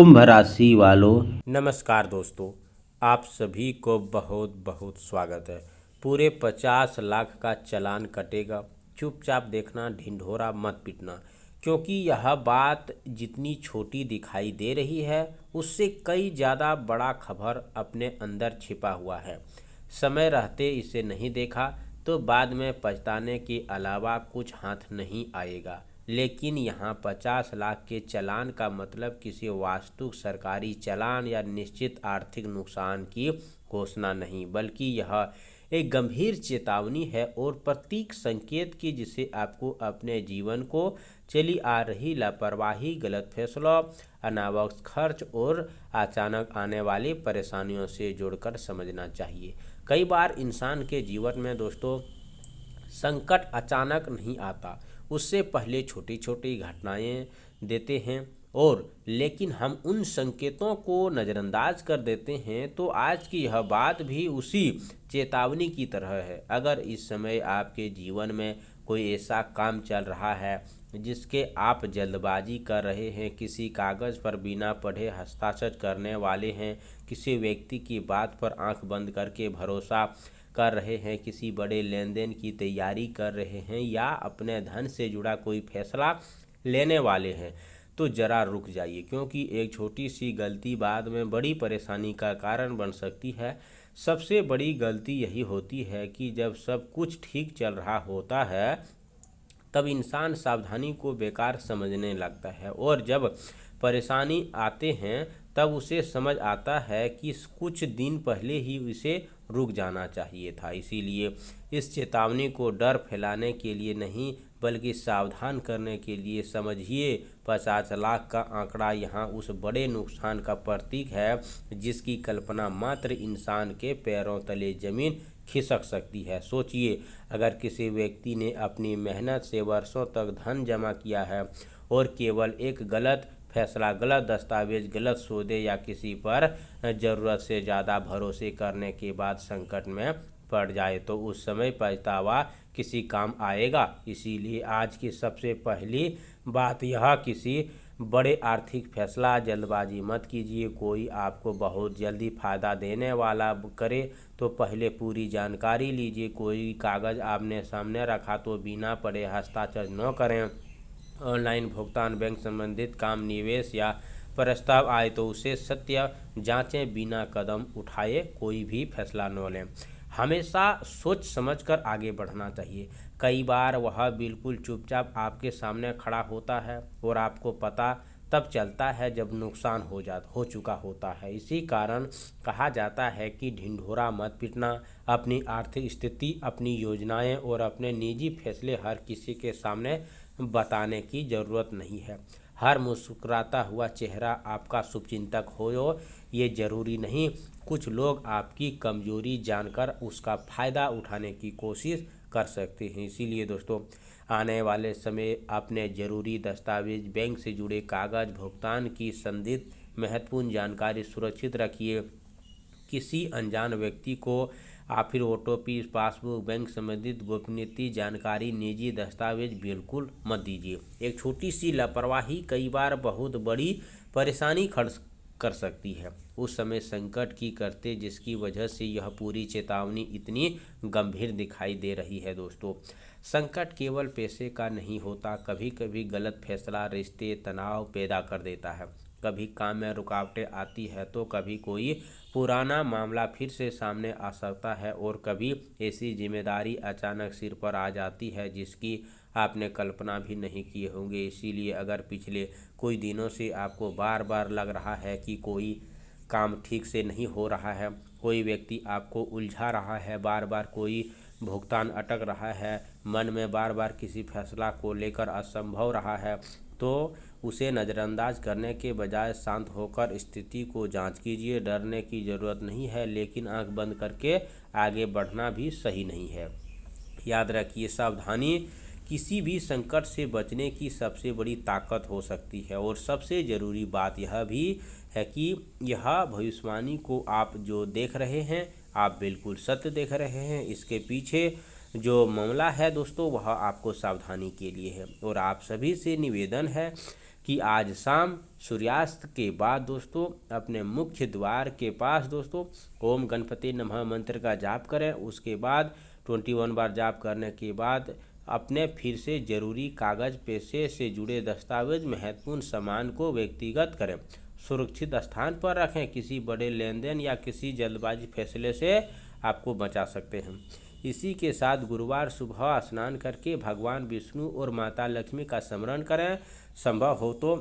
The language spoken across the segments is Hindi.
कुंभ राशि वालों, नमस्कार दोस्तों, आप सभी को बहुत बहुत स्वागत है। पूरे 50 लाख का चालान कटेगा। चुपचाप देखना, ढिंढोरा मत पीटना, क्योंकि यह बात जितनी छोटी दिखाई दे रही है उससे कई ज़्यादा बड़ा खबर अपने अंदर छिपा हुआ है। समय रहते इसे नहीं देखा तो बाद में पछताने के अलावा कुछ हाथ नहीं आएगा। लेकिन यहाँ 50 लाख के चालान का मतलब किसी वास्तविक सरकारी चालान या निश्चित आर्थिक नुकसान की घोषणा नहीं, बल्कि यह एक गंभीर चेतावनी है और प्रतीक संकेत की, जिसे आपको अपने जीवन को चली आ रही लापरवाही, गलत फैसलों, अनावश्यक खर्च और अचानक आने वाली परेशानियों से जोड़कर समझना चाहिए। कई बार इंसान के जीवन में दोस्तों संकट अचानक नहीं आता, उससे पहले छोटी छोटी घटनाएं देते हैं और लेकिन हम उन संकेतों को नज़रअंदाज कर देते हैं। तो आज की यह बात भी उसी चेतावनी की तरह है। अगर इस समय आपके जीवन में कोई ऐसा काम चल रहा है जिसके आप जल्दबाजी कर रहे हैं, किसी कागज़ पर बिना पढ़े हस्ताक्षर करने वाले हैं, किसी व्यक्ति की बात पर आंख बंद करके भरोसा कर रहे हैं, किसी बड़े लेन देन की तैयारी कर रहे हैं या अपने धन से जुड़ा कोई फैसला लेने वाले हैं, तो ज़रा रुक जाइए, क्योंकि एक छोटी सी गलती बाद में बड़ी परेशानी का कारण बन सकती है। सबसे बड़ी गलती यही होती है कि जब सब कुछ ठीक चल रहा होता है तब इंसान सावधानी को बेकार समझने लगता है, और जब परेशानी आते हैं तब उसे समझ आता है कि कुछ दिन पहले ही उसे रुक जाना चाहिए था। इसीलिए इस चेतावनी को डर फैलाने के लिए नहीं, बल्कि सावधान करने के लिए समझिए। 50 लाख का आंकड़ा यहाँ उस बड़े नुकसान का प्रतीक है जिसकी कल्पना मात्र इंसान के पैरों तले जमीन खिसक सकती है। सोचिए, अगर किसी व्यक्ति ने अपनी मेहनत से वर्षों तक धन जमा किया है और केवल एक गलत फैसला, गलत दस्तावेज, गलत सौदे या किसी पर ज़रूरत से ज़्यादा भरोसे करने के बाद संकट में पड़ जाए, तो उस समय पछतावा किसी काम आएगा। इसीलिए आज की सबसे पहली बात यह, किसी बड़े आर्थिक फैसला जल्दबाजी मत कीजिए। कोई आपको बहुत जल्दी फ़ायदा देने वाला करे तो पहले पूरी जानकारी लीजिए। कोई कागज़ आपने सामने रखा तो बिना पढ़े हस्ताक्षर न करें। ऑनलाइन भुगतान, बैंक संबंधित काम, निवेश या प्रस्ताव आए तो उसे सत्य जांचें, बिना कदम उठाए कोई भी फैसला न लें। हमेशा सोच समझकर आगे बढ़ना चाहिए। कई बार वह बिल्कुल चुपचाप आपके सामने खड़ा होता है और आपको पता तब चलता है जब नुकसान हो चुका होता है। इसी कारण कहा जाता है कि ढिंढोरा मत पीटना। अपनी आर्थिक स्थिति, अपनी योजनाएं और अपने निजी फैसले हर किसी के सामने बताने की ज़रूरत नहीं है। हर मुस्कुराता हुआ चेहरा आपका शुभचिंतक हो ये ज़रूरी नहीं। कुछ लोग आपकी कमजोरी जानकर उसका फ़ायदा उठाने की कोशिश कर सकते हैं। इसीलिए दोस्तों, आने वाले समय अपने ज़रूरी दस्तावेज, बैंक से जुड़े कागज़, भुगतान की संदिग्ध महत्वपूर्ण जानकारी सुरक्षित रखिए। किसी अनजान व्यक्ति को फिर ओटीपी, पासबुक, बैंक संबंधित गोपनीय जानकारी, निजी दस्तावेज बिल्कुल मत दीजिए। एक छोटी सी लापरवाही कई बार बहुत बड़ी परेशानी खड़ कर सकती है। उस समय संकट की करते जिसकी वजह से यह पूरी चेतावनी इतनी गंभीर दिखाई दे रही है। दोस्तों, संकट केवल पैसे का नहीं होता। कभी कभी गलत फैसला रिश्ते तनाव पैदा कर देता है, कभी काम में रुकावटें आती है, तो कभी कोई पुराना मामला फिर से सामने आ सकता है, और कभी ऐसी जिम्मेदारी अचानक सिर पर आ जाती है जिसकी आपने कल्पना भी नहीं किए होंगे। इसीलिए अगर पिछले कोई दिनों से आपको बार बार लग रहा है कि कोई काम ठीक से नहीं हो रहा है, कोई व्यक्ति आपको उलझा रहा है, बार बार कोई भुगतान अटक रहा है, मन में बार बार किसी फैसला को लेकर असंभव रहा है, तो उसे नज़रअंदाज करने के बजाय शांत होकर स्थिति को जांच कीजिए। डरने की ज़रूरत नहीं है, लेकिन आंख बंद करके आगे बढ़ना भी सही नहीं है। याद रखिए, सावधानी किसी भी संकट से बचने की सबसे बड़ी ताकत हो सकती है। और सबसे ज़रूरी बात यह भी है कि यह भविष्यवाणी को आप जो देख रहे हैं, आप बिल्कुल सत्य देख रहे हैं। इसके पीछे जो मामला है दोस्तों, वह आपको सावधानी के लिए है। और आप सभी से निवेदन है कि आज शाम सूर्यास्त के बाद दोस्तों अपने मुख्य द्वार के पास दोस्तों ओम गणपति नमः मंत्र का जाप करें। उसके बाद 21 बार जाप करने के बाद अपने फिर से जरूरी कागज पैसे से जुड़े दस्तावेज महत्वपूर्ण सामान को व्यक्तिगत करें, सुरक्षित स्थान पर रखें। किसी बड़े लेन देन या किसी जल्दबाजी फैसले से आपको बचा सकते हैं। इसी के साथ गुरुवार सुबह स्नान करके भगवान विष्णु और माता लक्ष्मी का स्मरण करें। संभव हो तो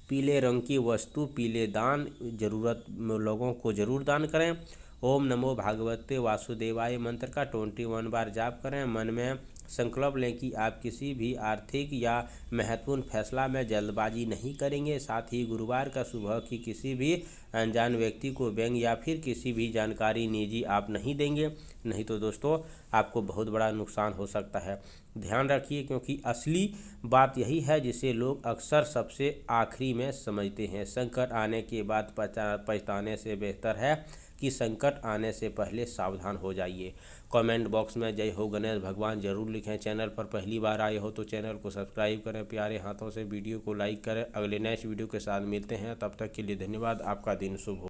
पीले रंग की वस्तु, पीले दान जरूरत लोगों को जरूर दान करें। ओम नमो भागवते वासुदेवाय मंत्र का 21 बार जाप करें। मन में संकल्प लें कि आप किसी भी आर्थिक या महत्वपूर्ण फैसला में जल्दबाजी नहीं करेंगे। साथ ही गुरुवार का सुबह की किसी भी अनजान व्यक्ति को बैंक या फिर किसी भी जानकारी निजी आप नहीं देंगे, नहीं तो दोस्तों आपको बहुत बड़ा नुकसान हो सकता है। ध्यान रखिए, क्योंकि असली बात यही है जिसे लोग अक्सर सबसे आखिरी में समझते हैं। संकट आने के बाद पछताने से बेहतर है कि संकट आने से पहले सावधान हो जाइए। कमेंट बॉक्स में जय हो गणेश भगवान जरूर लिखें। चैनल पर पहली बार आए हो तो चैनल को सब्सक्राइब करें, प्यारे हाथों से वीडियो को लाइक करें। अगले नेक्स्ट वीडियो के साथ मिलते हैं, तब तक के लिए धन्यवाद। आपका दिन शुभ हो।